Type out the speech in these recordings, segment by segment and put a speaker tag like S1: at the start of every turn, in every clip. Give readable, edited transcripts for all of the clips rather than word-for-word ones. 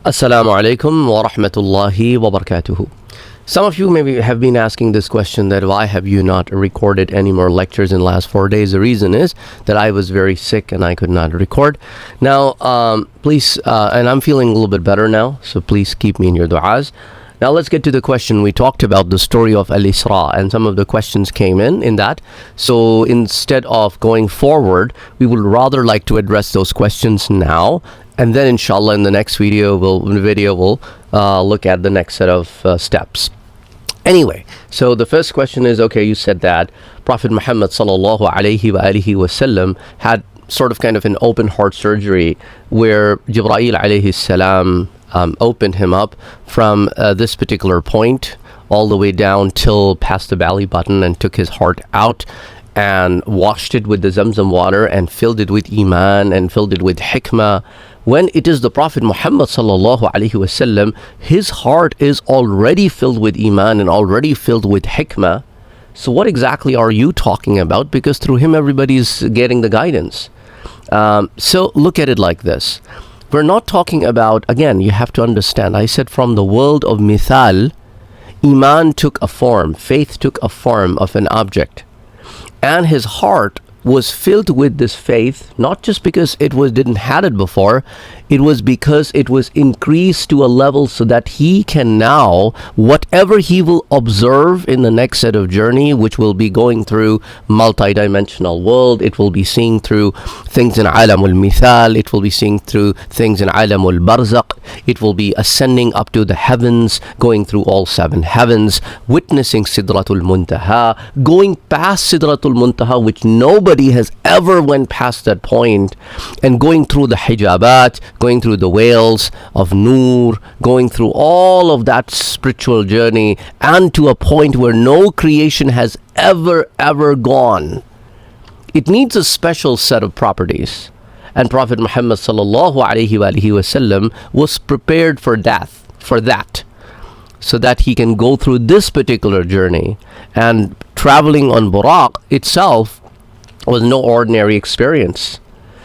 S1: Assalamu alaikum wa rahmatullahi wa barakatuhu. Some of you maybe have been asking this question, that why have you not recorded any more lectures in the last 4 days? The reason is that I was very sick and I could not record. Now, please, and I'm feeling a little bit better now, so please keep me in your du'as. Now let's get to the question. We talked about the story of Isra, and some of the questions came in that. So instead of going forward, we would rather like to address those questions now, and then inshallah in the next video we'll look at the next set of steps. Anyway, so the first question is, okay, you said that Prophet Muhammad sallallahu alaihi wasallam had sort of kind of an open heart surgery where Jibreel alayhi salam opened him up from this particular point all the way down till past the belly button, and took his heart out and washed it with the Zamzam water and filled it with iman and filled it with hikmah. When it is the Prophet Muhammad sallallahu alaihi wasallam, his heart is already filled with iman and already filled with hikmah. So what exactly are you talking about? Because through him everybody is getting the guidance. So look at it like this. We're not talking about, again, you have to understand, I said from the world of mithal, iman took a form, faith took a form of an object. And his heart was filled with this faith, not just because it didn't had it before, it was because it was increased to a level so that he can now, whatever he will observe in the next set of journey, which will be going through multi-dimensional world, it will be seeing through things in alamul mithal, it will be seeing through things in alamul barzakh, it will be ascending up to the heavens, going through all 7 heavens, witnessing Sidratul Muntaha, going past Sidratul Muntaha, which nobody has ever went past that point, and going through the hijabat, going through the veils of Noor, going through all of that spiritual journey, and to a point where no creation has ever gone. It needs a special set of properties, and Prophet Muhammad sallallahu alaihi wasallam was prepared for that, so that he can go through this particular journey. And traveling on Buraq itself was no ordinary experience.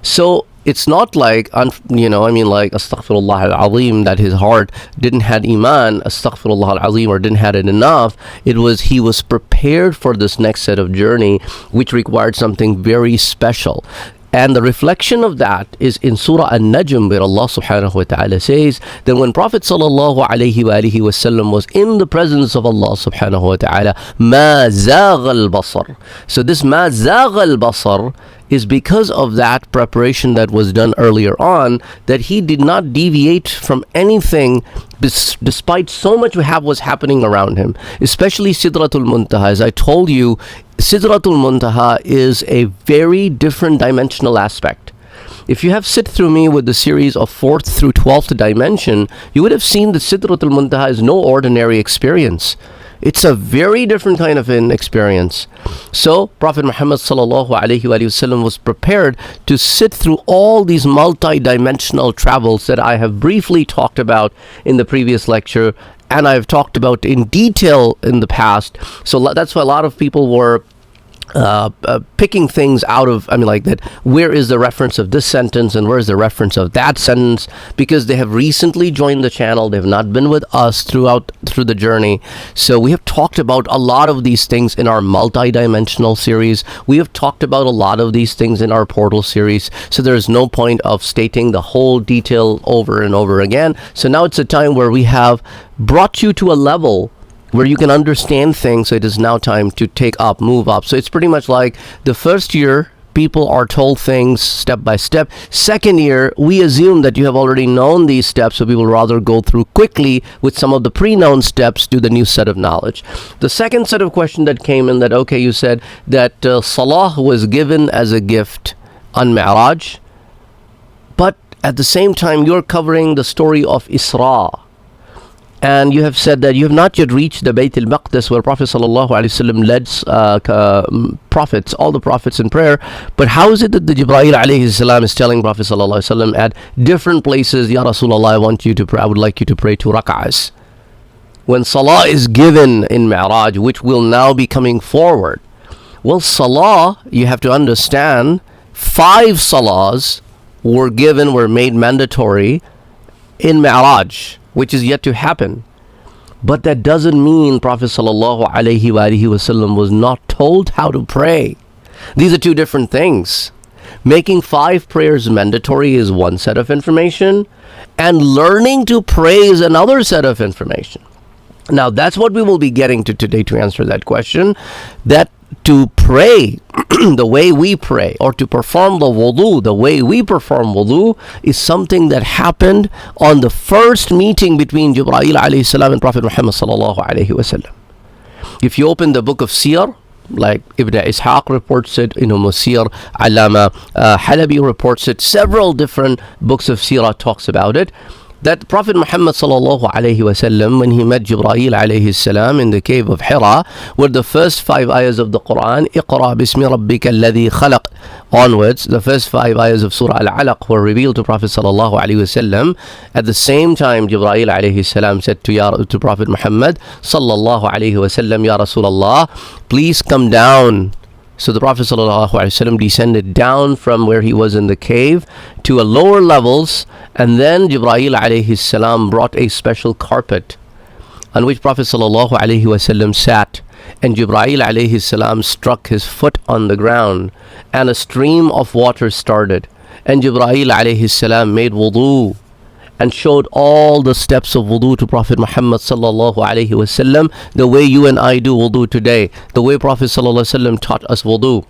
S1: So it's not like, astaghfirullah al-azim, that his heart didn't have iman, astaghfirullah al-azim, or didn't have it enough. It was, he was prepared for this next set of journey, which required something very special. And the reflection of that is in Surah An-Najm, where Allah subhanahu wa ta'ala says that when Prophet sallallahu alaihi wasallam was in the presence of Allah subhanahu wa ta'ala, ma zagha al-basar. So this ma zagha al-basar is because of that preparation that was done earlier on, that he did not deviate from anything despite so much was happening around him, especially Sidratul Muntaha. As I told you, Sidratul Muntaha is a very different dimensional aspect. If you have sit through me with the series of 4th through 12th dimension, you would have seen that Sidratul Muntaha is no ordinary experience. It's a very different kind of an experience. So Prophet Muhammad sallallahu alaihi wasallam was prepared to sit through all these multi-dimensional travels that I have briefly talked about in the previous lecture, and I've talked about in detail in the past. So that's why a lot of people were picking things out of, that where is the reference of this sentence and where is the reference of that sentence, because they have recently joined the channel. They have not been with us through the journey. So we have talked about a lot of these things in our multi-dimensional series. We have talked about a lot of these things in our portal series. So there is no point of stating the whole detail over and over again. So now it's a time where we have brought you to a level where you can understand things. So it is now time to move up. So it's pretty much like the first year, people are told things step by step. Second year, we assume that you have already known these steps, so we will rather go through quickly with some of the pre-known steps to the new set of knowledge. The second set of question that came in, that, okay, you said that Salah was given as a gift on Miraj, but at the same time, you're covering the story of Isra. And you have said that you have not yet reached the Bayt al-Maqdis, where Prophet sallallahu alaihi wasallam led prophets, all the prophets in prayer. But how is it that the Jibreel alayhi salam is telling Prophet sallallahu alaihi wasallam at different places, Ya Rasulullah, I would like you to pray 2 rak'ahs? When Salah is given in Miraj, which will now be coming forward. Well, Salah, you have to understand, 5 Salahs were made mandatory in Miraj, which is yet to happen. But that doesn't mean Prophet sallallahu alaihi wasallam was not told how to pray. These are two different things. Making 5 prayers mandatory is one set of information, and learning to pray is another set of information. Now, that's what we will be getting to today to answer that question. That to pray the way we pray, or to perform the wudu the way we perform wudu, is something that happened on the first meeting between Jibreel alayhi salam and Prophet Muhammad sallallahu alayhi wasallam. If you open the book of Seerah, like Ibn Ishaq reports it, Musir, Allama Halabi reports it, several different books of Seerah talks about it, that Prophet Muhammad sallallahu alayhi wasallam, when he met Jibreel alayhi salam in the cave of Hira, were the first 5 ayahs of the Quran, Iqra bismi rabbika alladhi khalaq, onwards, the first 5 ayahs of Surah Al-Alaq were revealed to Prophet sallallahu alayhi wasallam. At the same time, Jibreel alayhi salam said to Prophet Muhammad sallallahu alayhi wasallam, Ya Rasulullah, please come down. So the Prophet ﷺ descended down from where he was in the cave to a lower levels, and then Jibreel alayhi salam brought a special carpet on which Prophet ﷺ sat, and Jibreel alayhi salam struck his foot on the ground, and a stream of water started, and Jibreel alayhi salam made wudu and showed all the steps of wudu to Prophet Muhammad sallallahu alaihi wasallam, the way you and I do wudu today, the way Prophet sallallahu alaihi wasallam taught us wudu.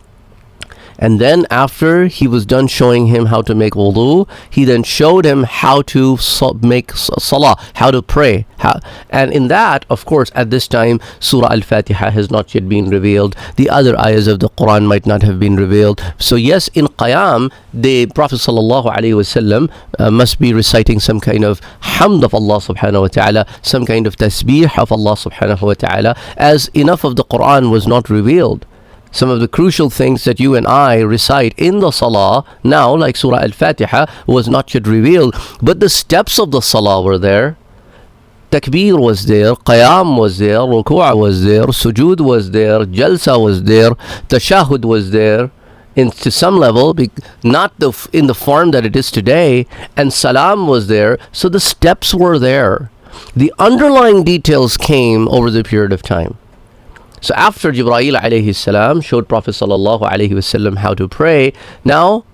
S1: And then after he was done showing him how to make wudu, he then showed him how to make salah, how to pray. And in that, of course, at this time, Surah Al-Fatiha has not yet been revealed. The other ayahs of the Quran might not have been revealed. So yes, in Qiyam, the Prophet sallallahu alaihi wasallam must be reciting some kind of hamd of Allah subhanahu wa ta'ala, some kind of tasbih of Allah subhanahu wa ta'ala, as enough of the Quran was not revealed. Some of the crucial things that you and I recite in the salah now, like Surah Al-Fatiha, was not yet revealed. But the steps of the salah were there. Takbir was there, Qiyam was there, Ruku' was there, Sujood was there, Jalsa was there, Tashahud was there, to some level, not in the form that it is today, and Salam was there. So the steps were there. The underlying details came over the period of time. So after Jibreel alayhi salam showed Prophet sallallahu alayhi wasallam how to pray, now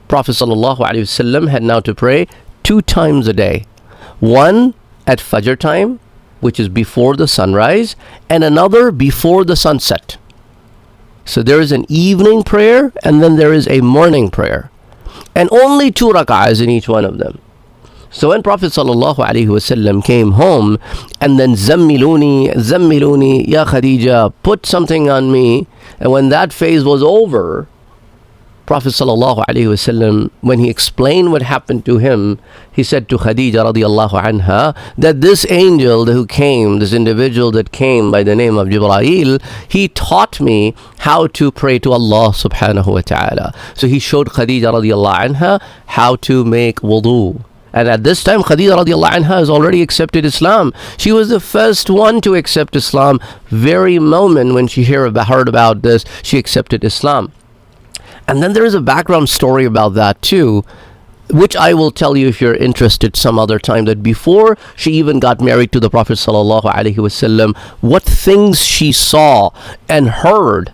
S1: Prophet sallallahu alayhi wasallam had now to pray 2 times a day. One at Fajr time, which is before the sunrise, and another before the sunset. So there is an evening prayer, and then there is a morning prayer, and only 2 rak'ahs in each one of them. So when Prophet sallallahu alaihi wasallam came home, and then zammiluni ya Khadija, put something on me, and when that phase was over, Prophet sallallahu alaihi wasallam, when he explained what happened to him, he said to Khadija radiallahu anha that this angel who came, this individual that came by the name of Jibreel, he taught me how to pray to Allah subhanahu wa ta'ala. So he showed Khadija radiallahu anha how to make wudu. And at this time, Khadija radiallahu anha has already accepted Islam. She was the first one to accept Islam. Very moment when she heard about this, she accepted Islam. And then there is a background story about that too, which I will tell you if you're interested some other time, that before she even got married to the Prophet sallallahu alaihi wasallam, what things she saw and heard,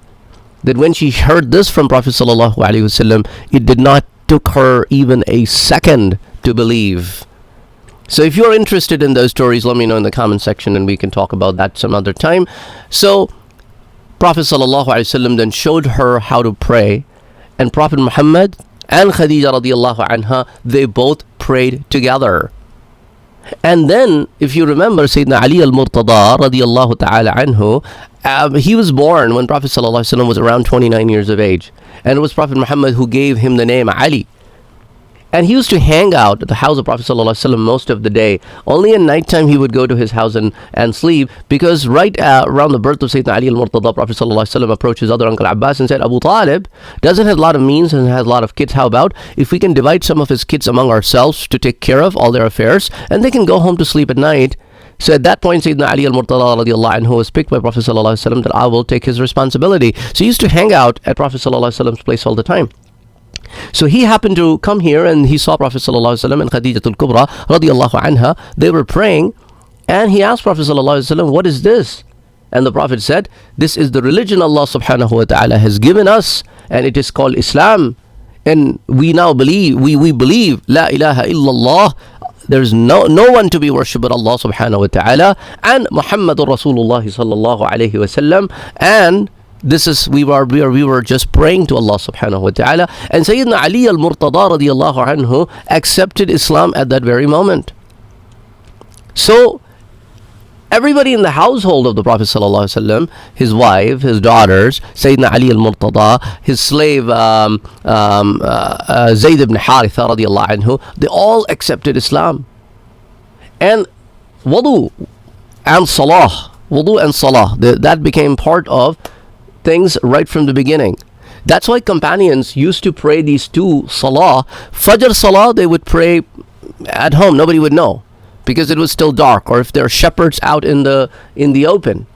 S1: that when she heard this from Prophet sallallahu alaihi wasallam, it did not took her even a second to believe. So if you're interested in those stories, let me know in the comment section and we can talk about that some other time. So Prophet sallallahu alaihi wasallam then showed her how to pray, and Prophet Muhammad and Khadija radiallahu anha, they both prayed together. And then if you remember Sayyidina Ali al-Murtada radiallahu ta'ala anhu, he was born when Prophet sallallahu alaihi wasallam was around 29 years of age, and it was Prophet Muhammad who gave him the name Ali. And he used to hang out at the house of Prophet ﷺ most of the day. Only at night time he would go to his house and sleep, because right around the birth of Sayyidina Ali al-Murtada, Prophet ﷺ approached his other uncle Abbas and said, Abu Talib doesn't have a lot of means and has a lot of kids. How about if we can divide some of his kids among ourselves to take care of all their affairs, and they can go home to sleep at night. So at that point, Sayyidina Ali al-Murtada radiallahu anhu was picked by Prophet ﷺ that I will take his responsibility. So he used to hang out at Prophet ﷺ's place all the time. So he happened to come here and he saw Prophet ﷺ and Khadijatul Kubra radiallahu anha. They were praying, and he asked Prophet ﷺ, what is this? And the Prophet said, this is the religion Allah subhanahu wa ta'ala has given us, and it is called Islam. And we now believe, we believe, La ilaha illallah, there is no one to be worshipped but Allah subhanahu wa ta'ala, and Muhammadur Rasulullah sallallahu alayhi wa sallam. And this is, we were just praying to Allah subhanahu wa ta'ala. And Sayyidina Ali al-Murtada radiallahu anhu accepted Islam at that very moment. So everybody in the household of the Prophet ﷺ, his wife, his daughters, Sayyidina Ali al-Murtada, his slave Zayd ibn Haritha radiallahu anhu, they all accepted Islam. And wudu and salah, that became part of things right from the beginning. That's why companions used to pray these two salah. Fajr salah, they would pray at home, nobody would know, because it was still dark, or if there are shepherds out in the open.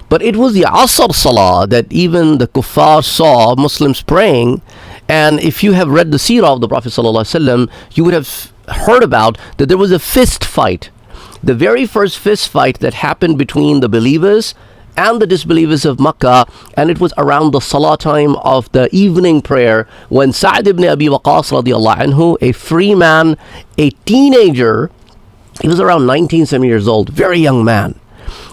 S1: But it was the Asr Salah that even the kuffar saw Muslims praying. And if you have read the Seerah of the Prophet ﷺ, you would have heard about that there was a fist fight. The very first fist fight that happened between the believers and the disbelievers of Makkah, and it was around the Salah time of the evening prayer, when Sa'd ibn Abi Waqqas radiallahu anhu, a free man, a teenager, he was around 19, 7 years old, very young man,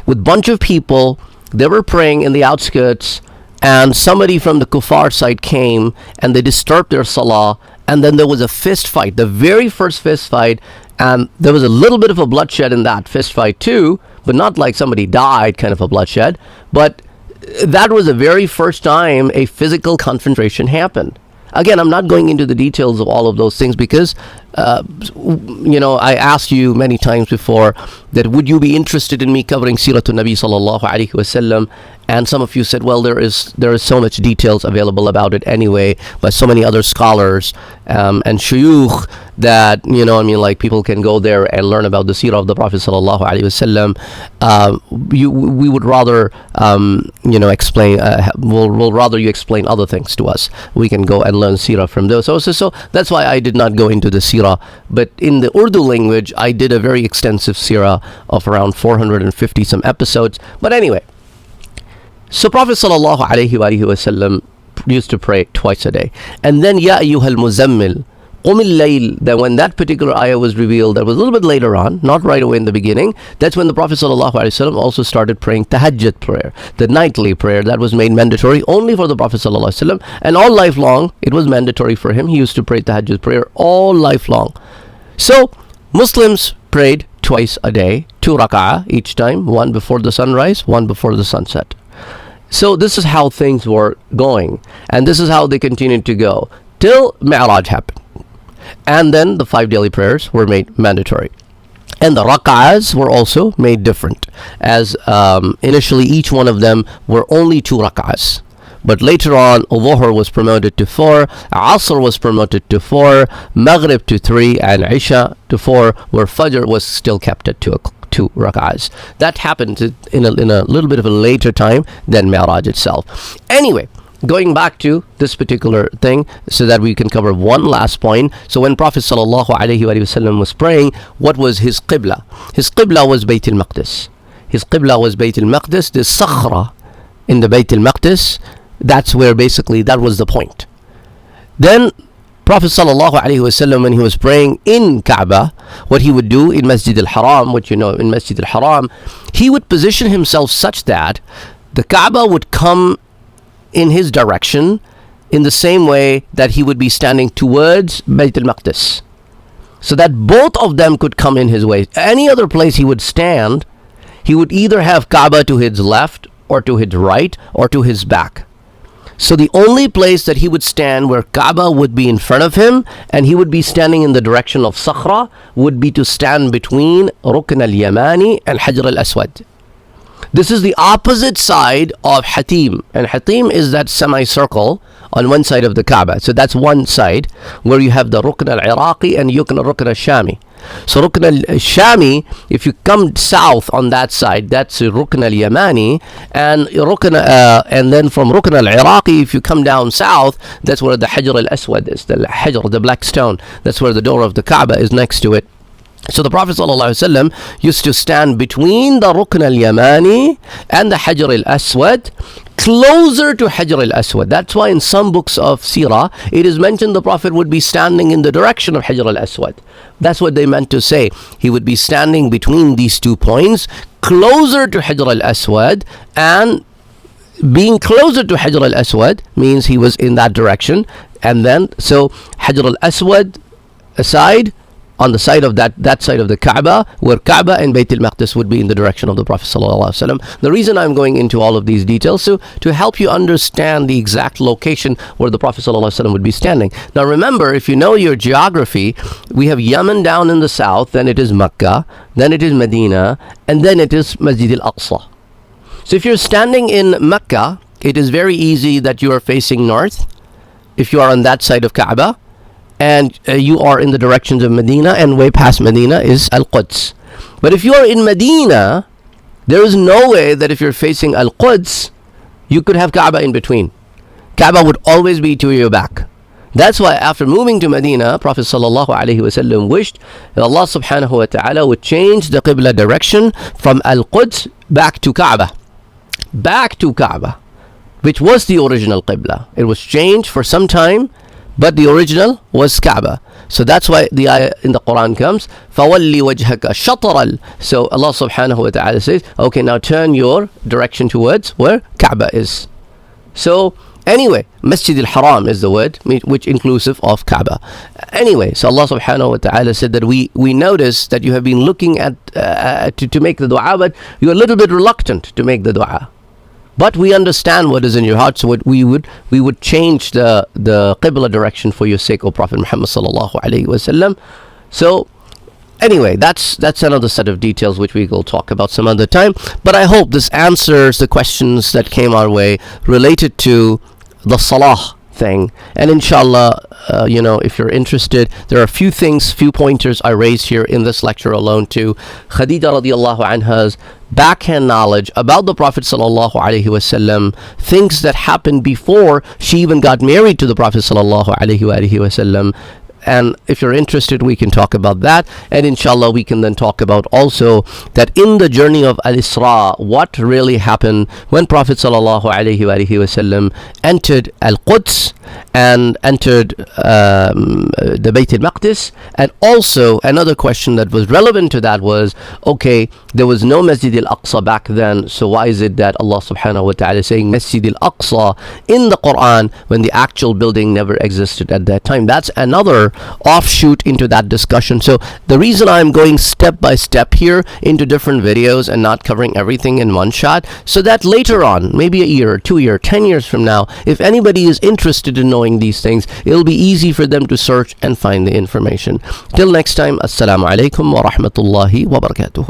S1: with a bunch of people. They were praying in the outskirts, and somebody from the kuffar side came and they disturbed their salah, and then there was a fist fight, the very first fist fight, and there was a little bit of a bloodshed in that fist fight too, but not like somebody died kind of a bloodshed. But that was the very first time a physical confrontation happened. Again, I'm not going into the details of all of those things because, I asked you many times before that would you be interested in me covering Seeratul Nabi sallallahu alaihi wasallam, and some of you said, well, there is so much details available about it anyway by so many other scholars and shuyukh that like people can go there and learn about the Seerah of the Prophet sallallahu alaihi wasallam. We would rather explain. We'll rather you explain other things to us. We can go and learn Seerah from those. So that's why I did not go into the Seerah. But in the Urdu language, I did a very extensive Seerah of around 450 some episodes. But anyway, so Prophet sallallahu alaihi wasallam used to pray twice a day. And then Ya ayyuhal muzammil qum al-layl, that when that particular ayah was revealed, that was a little bit later on, not right away in the beginning, that's when the Prophet sallallahu alaihi wasallam also started praying tahajjud prayer, the nightly prayer that was made mandatory only for the Prophet sallallahu alaihi wasallam, and all life long it was mandatory for him. He used to pray tahajjud prayer all life long. So Muslims prayed twice a day, 2 rak'ah each time, one before the sunrise, one before the sunset. So this is how things were going, and this is how they continued to go till Miraj happened. And then the 5 daily prayers were made mandatory, and the rak'ahs were also made different, as initially each one of them were only 2 rak'ahs. But later on, Dhuhr was promoted to 4, Asr was promoted to 4, Maghrib to 3, and Isha to 4, where Fajr was still kept at 2 rak'ahs. That happened in a little bit of a later time than Miraj itself. Anyway, going back to this particular thing so that we can cover one last point. So when Prophet sallallahu alaihi wasallam was praying, what was his Qibla? His Qibla was Bayt al-Maqdis. His Qibla was Bayt al-Maqdis, the Sakhra in the Bayt al-Maqdis. That's where basically that was the point. Then Prophet sallallahu alaihi wasallam, when he was praying in Kaaba, what he would do in Masjid al-Haram, in Masjid al-Haram, he would position himself such that the Kaaba would come in his direction in the same way that he would be standing towards Bayt al-Maqdis, so that both of them could come in his way. Any other place he would stand, he would either have Kaaba to his left or to his right or to his back. So the only place that he would stand where Kaaba would be in front of him and he would be standing in the direction of Sakhra would be to stand between Rukn al-Yamani and Hajr al-Aswad. This is the opposite side of Hatim, and Hatim is that semicircle on one side of the Kaaba. So that's one side where you have the Rukn al-Iraqi and Rukn al-Shami. So Rukn al-Shami, if you come south on that side, that's Rukn al-Yamani, and then from Rukn al-Iraqi, if you come down south, that's where the Hajar al-Aswad is, the Hajar, the black stone. That's where the door of the Kaaba is next to it. So the Prophet ﷺ used to stand between the Rukn al-Yamani and the Hajar al-Aswad, closer to Hajar al-Aswad. That's why in some books of Seerah, it is mentioned the Prophet would be standing in the direction of Hajar al-Aswad. That's what they meant to say. He would be standing between these 2 points, closer to Hajar al-Aswad, and being closer to Hajar al-Aswad means he was in that direction. And then, so Hajar al-Aswad aside, on the side of that side of the Kaaba, where Kaaba and Bayt al-Maqdis would be in the direction of the Prophet ﷺ. The reason I'm going into all of these details, so to help you understand the exact location where the Prophet ﷺ would be standing. Now remember, if you know your geography, we have Yemen down in the south, then it is Mecca, then it is Medina, and then it is Masjid al-Aqsa. So if you're standing in Mecca, it is very easy that you are facing north, if you are on that side of Kaaba, and you are in the directions of Medina, and way past Medina is Al-Quds. But if you are in Medina, there is no way that if you're facing Al-Quds, you could have Kaaba in between. Kaaba would always be to your back. That's why after moving to Medina, Prophet ﷺ wished that Allah subhanahu wa ta'ala would change the Qibla direction from Al-Quds back to Kaaba. Back to Kaaba, which was the original Qibla. It was changed for some time, but the original was Kaaba. So that's why the ayah in the Quran comes, فَوَلِّ وَجْهَكَ شَطْرًا. So Allah subhanahu wa ta'ala says, okay, now turn your direction towards where Kaaba is. So anyway, Masjid al-Haram is the word, which inclusive of Kaaba. Anyway, so Allah subhanahu wa ta'ala said that we notice that you have been looking at, to make the dua, but you're a little bit reluctant to make the dua. But we understand what is in your heart, so we would change the Qibla direction for your sake, O Prophet Muhammad sallallahu alaihi wasallam. So anyway, that's another set of details which we will talk about some other time. But I hope this answers the questions that came our way related to the Salah thing. And inshallah, if you're interested, there are a few pointers I raised here in this lecture alone too. Khadija radiallahu anha's backhand knowledge about the Prophet sallallahu alaihi wasallam, things that happened before she even got married to the Prophet sallallahu alaihi wasallam. And if you're interested, we can talk about that. And inshallah, we can then talk about also that in the journey of Al-Isra, what really happened when Prophet sallallahu alaihi wasallam entered Al-Quds and entered the Bayt al-Maqdis. And also another question that was relevant to that was, okay, there was no Masjid al-Aqsa back then, so why is it that Allah subhanahu wa ta'ala is saying Masjid al-Aqsa in the Quran when the actual building never existed at that time? That's another offshoot into that discussion. So the reason I'm going step by step here into different videos and not covering everything in one shot, so that later on, maybe a year, 2 years, 10 years from now, if anybody is interested in knowing these things, it'll be easy for them to search and find the information. Till next time, assalamu alaikum wa rahmatullahi wa barakatuh.